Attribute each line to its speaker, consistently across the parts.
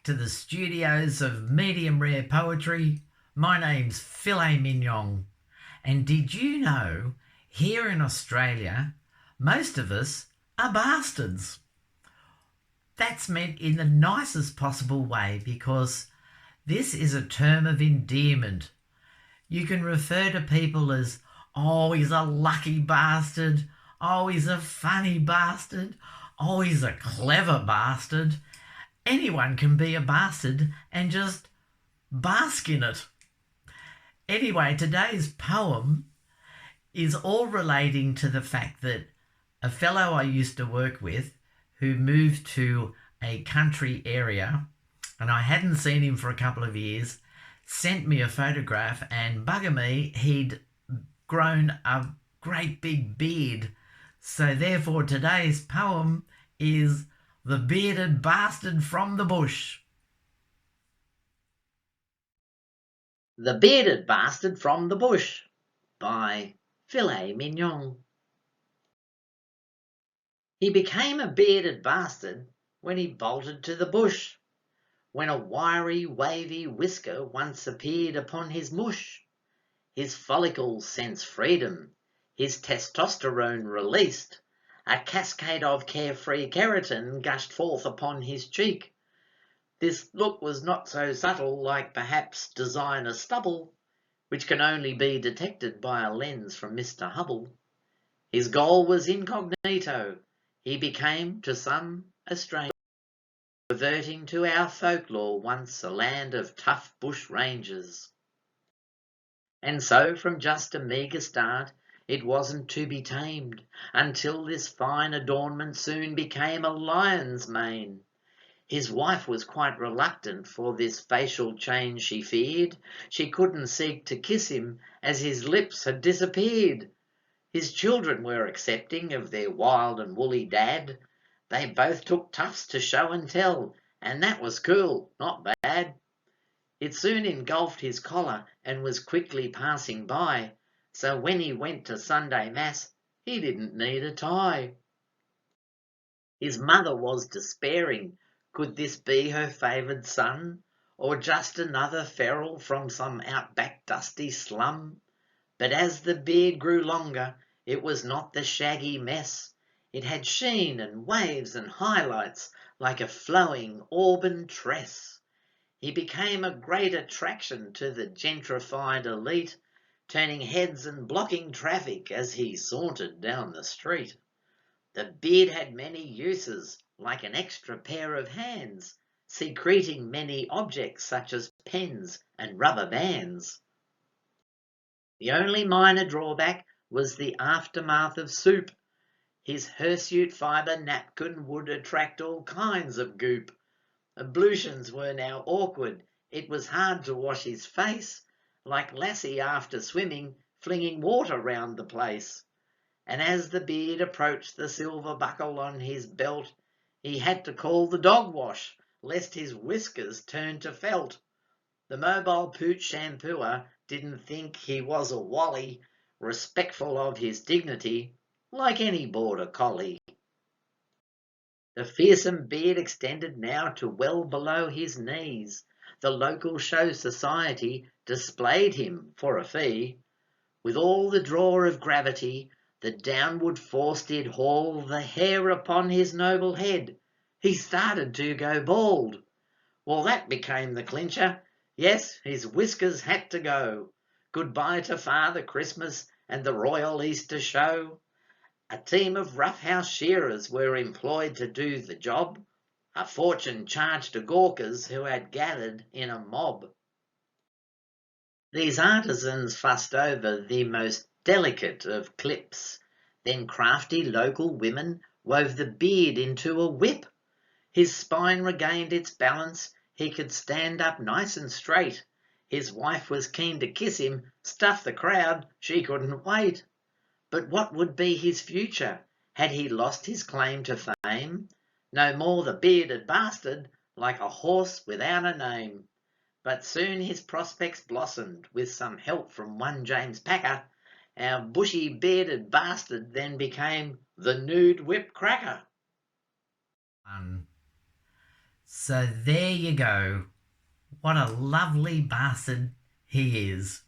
Speaker 1: to the studios of Medium Rare Poetry. My name's Filet Mignon. And did you know, here in Australia, most of us are bastards? That's meant in the nicest possible way because this is a term of endearment. You can refer to people as, oh, he's a lucky bastard. Oh, he's a funny bastard. Oh, he's a clever bastard. Anyone can be a bastard and just bask in it. Anyway, today's poem is all relating to the fact that a fellow I used to work with who moved to a country area, and I hadn't seen him for a couple of years, sent me a photograph, and bugger me, he'd grown a great big beard. So therefore today's poem is The Bearded Bastard from the Bush.
Speaker 2: The Bearded Bastard from the Bush by Filet Mignon. He became a bearded bastard when he bolted to the bush, when a wiry, wavy whisker once appeared upon his mush. His follicles sensed freedom, his testosterone released, a cascade of carefree keratin gushed forth upon his cheek. This look was not so subtle like perhaps designer stubble, which can only be detected by a lens from Mr. Hubble. His goal was incognito. He became to some a stranger, reverting to our folklore, once a land of tough bush rangers. And so from just a meagre start, it wasn't to be tamed, until this fine adornment soon became a lion's mane. His wife was quite reluctant, for this facial change she feared. She couldn't seek to kiss him, as his lips had disappeared. His children were accepting of their wild and woolly dad. They both took tufts to show and tell, and that was cool, not bad. It soon engulfed his collar and was quickly passing by, so when he went to Sunday Mass, he didn't need a tie. His mother was despairing. Could this be her favoured son, or just another feral from some Outback dusty slum? But as the beard grew longer, it was not the shaggy mess. It had sheen and waves and highlights like a flowing auburn tress. He became a great attraction to the gentrified elite, turning heads and blocking traffic as he sauntered down the street. The beard had many uses, like an extra pair of hands, secreting many objects such as pens and rubber bands. The only minor drawback was the aftermath of soup. His hirsute fibre napkin would attract all kinds of goop. Ablutions were now awkward. It was hard to wash his face, like Lassie after swimming, flinging water round the place. And as the beard approached the silver buckle on his belt, he had to call the dog wash, lest his whiskers turn to felt. The mobile pooch shampooer didn't think he was a Wally, respectful of his dignity, like any border collie. The fearsome beard extended now to well below his knees. The local show society displayed him for a fee. With all the draw of gravity, the downward force did haul the hair upon his noble head. He started to go bald. Well, that became the clincher. Yes, his whiskers had to go. Goodbye to Father Christmas and the Royal Easter Show. A team of roughhouse shearers were employed to do the job. A fortune charged to gawkers who had gathered in a mob. These artisans fussed over the most delicate of clips. Then crafty local women wove the beard into a whip. His spine regained its balance. He could stand up nice and straight. His wife was keen to kiss him. Stuff the crowd, she couldn't wait. But what would be his future? Had he lost his claim to fame? No more the bearded bastard, like a horse without a name. But soon his prospects blossomed, with some help from one James Packer. Our bushy bearded bastard then became the nude whip cracker.
Speaker 1: So there you go. What a lovely bastard he is.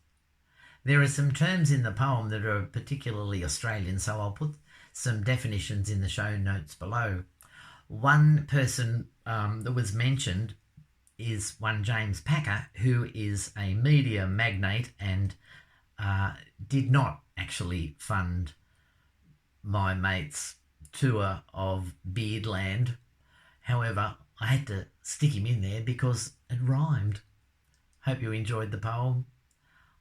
Speaker 1: There are some terms in the poem that are particularly Australian, so I'll put some definitions in the show notes below. One person that was mentioned is one James Packer, who is a media magnate and did not actually fund my mate's tour of Beardland. However, I had to stick him in there because it rhymed. Hope you enjoyed the poem.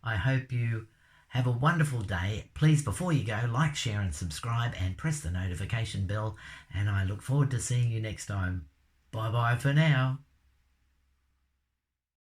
Speaker 1: I hope you have a wonderful day. Please, before you go, like, share and subscribe and press the notification bell. And I look forward to seeing you next time. Bye-bye for now.